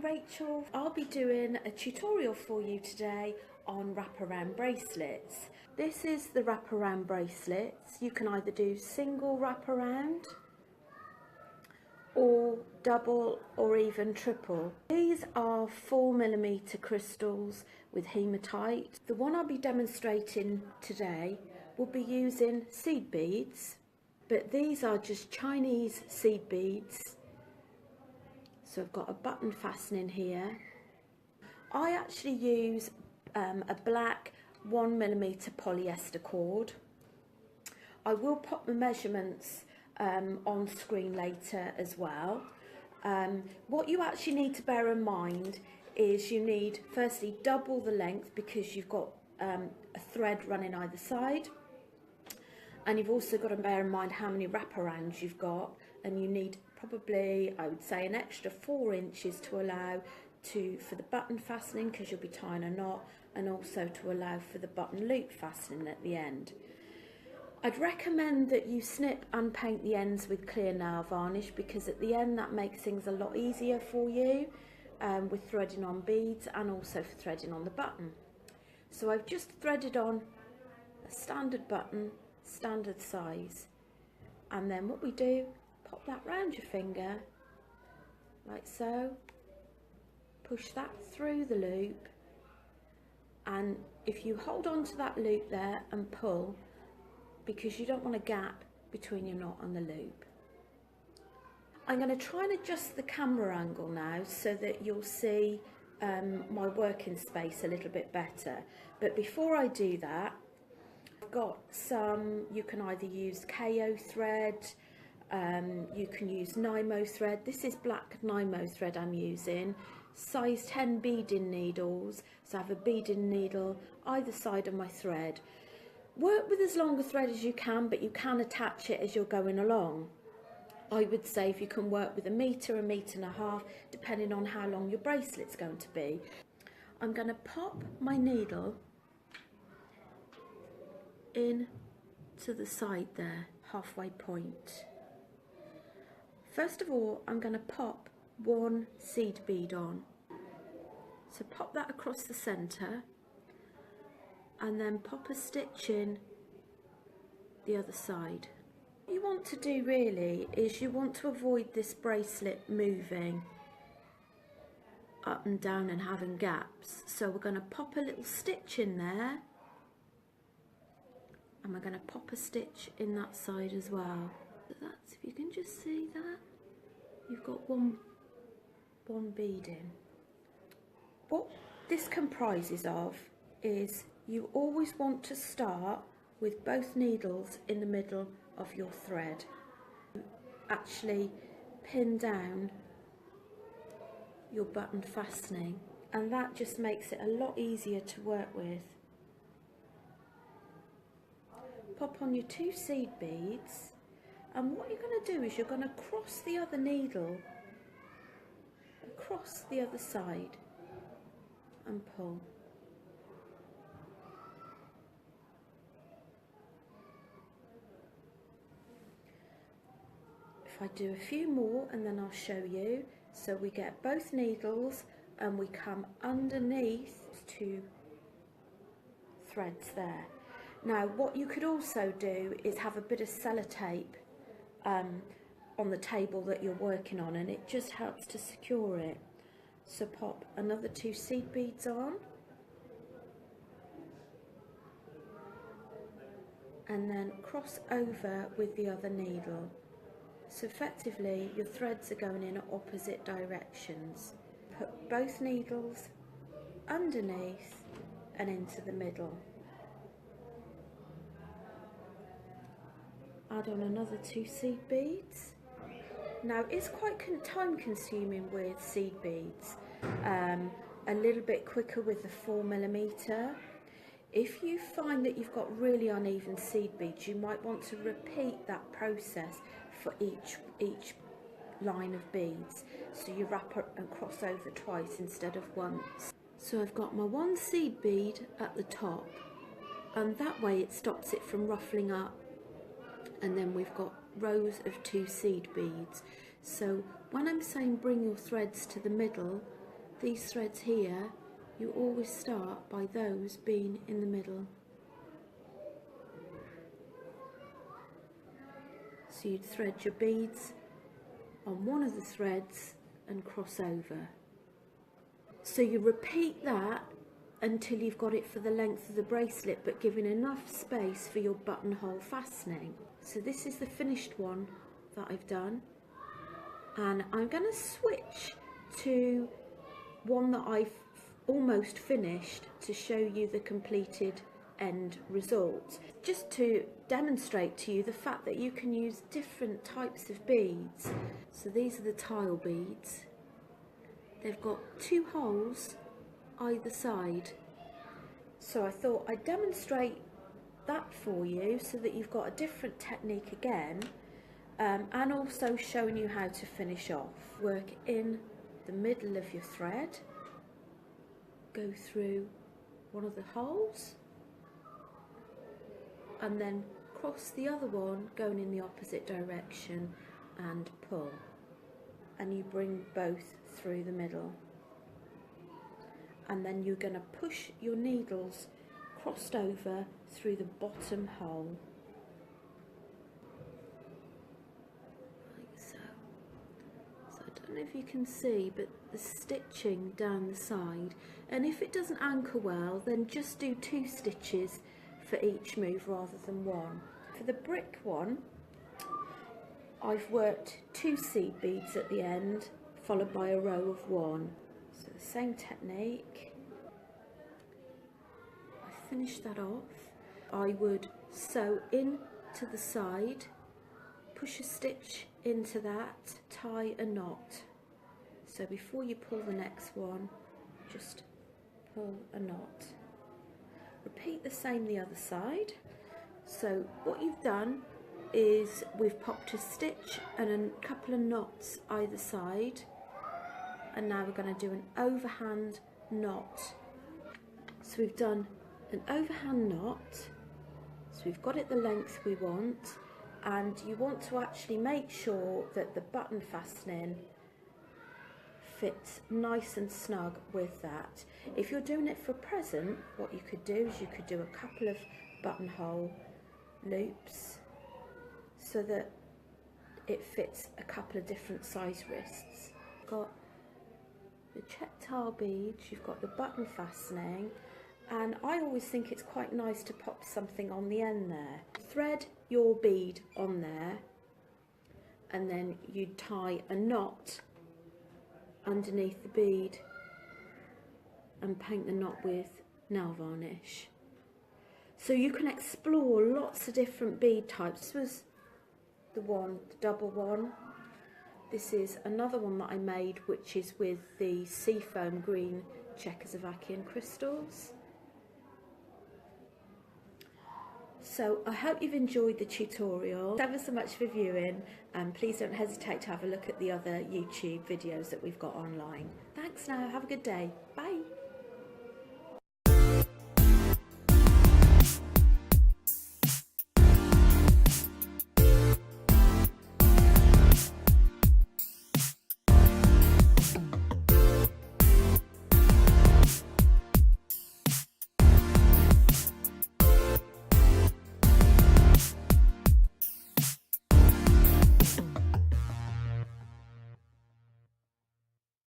Rachel. I'll be doing a tutorial for you today on wraparound bracelets. This is the wraparound bracelets. You can either do single wraparound or double or even triple. These are 4mm crystals with hematite. The one I'll be demonstrating today will be using seed beads, but these are just Chinese seed beads. So I've got a button fastening here. I actually use a black 1mm polyester cord. I will pop the measurements on screen later as well. What you actually need to bear in mind is you need firstly double the length because you've got a thread running either side, and you've also got to bear in mind how many wraparounds you've got, and you need probably, I would say, an extra 4 inches to allow for the button fastening because you'll be tying a knot, and also to allow for the button loop fastening at the end. I'd recommend that you snip and paint the ends with clear nail varnish because at the end that makes things a lot easier for you with threading on beads and also for threading on the button. So I've just threaded on a standard button, standard size, and then what we do, pop that round your finger like so, push that through the loop, and if you hold on to that loop there and pull, because you don't want a gap between your knot and the loop. I'm going to try and adjust the camera angle now so that you'll see my working space a little bit better. But before I do that, I've got some, you can either use KO thread, you can use Nymo thread. This is black Nymo thread I'm using, size 10 beading needles, so I have a beading needle either side of my thread. Work with as long a thread as you can, but you can attach it as you're going along. I would say if you can work with 1 metre, 1.5 metres, depending on how long your bracelet's going to be. I'm going to pop my needle in to the side there, halfway point. First of all, I'm going to pop 1 seed bead on. So pop that across the centre, and then pop a stitch in the other side. What you want to do really is you want to avoid this bracelet moving up and down and having gaps. So we're going to pop a little stitch in there, and we're going to pop a stitch in that side as well. So that's, if you can just see that, you've got one bead in. What this comprises of is you always want to start with both needles in the middle of your thread. Actually pin down your button fastening, and that just makes it a lot easier to work with. Pop on your 2 seed beads, and what you're going to do is you're going to cross the other needle across the other side and pull. If I do a few more and then I'll show you. So we get both needles and we come underneath 2 threads there. Now what you could also do is have a bit of sellotape on the table that you're working on, and it just helps to secure it. So pop another 2 seed beads on, and then cross over with the other needle. So effectively your threads are going in opposite directions. Put both needles underneath and into the middle. Add on another 2 seed beads. Now it's quite time consuming with seed beads, a little bit quicker with the 4mm. If you find that you've got really uneven seed beads, you might want to repeat that process for each line of beads, so you wrap and cross over twice instead of once. So I've got my 1 seed bead at the top, and that way it stops it from ruffling up, and then we've got rows of 2 seed beads. So when I'm saying bring your threads to the middle, These threads here, you always start by those being in the middle. So you'd thread your beads on one of the threads and cross over. So you repeat that until you've got it for the length of the bracelet, but giving enough space for your buttonhole fastening. So this is the finished one that I've done, and I'm going to switch to one that I've almost finished to show you the completed end result, just to demonstrate to you the fact that you can use different types of beads. So these are the tile beads. They've got 2 holes either side, so I thought I'd demonstrate that for you so that you've got a different technique again, and also showing you how to finish off. Work in the middle of your thread, go through one of the holes, and then cross the other one going in the opposite direction and pull, and you bring both through the middle, and then you're going to push your needles crossed over through the bottom hole like so. So I don't know if you can see, but the stitching down the side, and if it doesn't anchor well, then just do 2 stitches for each move rather than 1. For the brick one, I've worked 2 seed beads at the end, followed by a row of 1. So the same technique. I finish that off. I would sew in to the side, push a stitch into that, tie a knot. So before you pull the next one, just pull a knot. Repeat the same the other side. So what you've done is we've popped a stitch and a couple of knots either side, and now we're going to do an overhand knot. So we've done an overhand knot, so we've got it the length we want, and you want to actually make sure that the button fastening fits nice and snug with that. If you're doing it for present, what you could do is you could do a couple of buttonhole loops so that it fits a couple of different size wrists. You've got the check tile beads, you've got the button fastening, and I always think it's quite nice to pop something on the end there. Thread your bead on there, and then you tie a knot underneath the bead and paint the knot with nail varnish. So you can explore lots of different bead types. This was the double one. This is another one that I made, which is with the seafoam green Czechoslovakian crystals. So I hope you've enjoyed the tutorial. Thanks ever so much for viewing, and please don't hesitate to have a look at the other YouTube videos that we've got online. Thanks now, have a good day.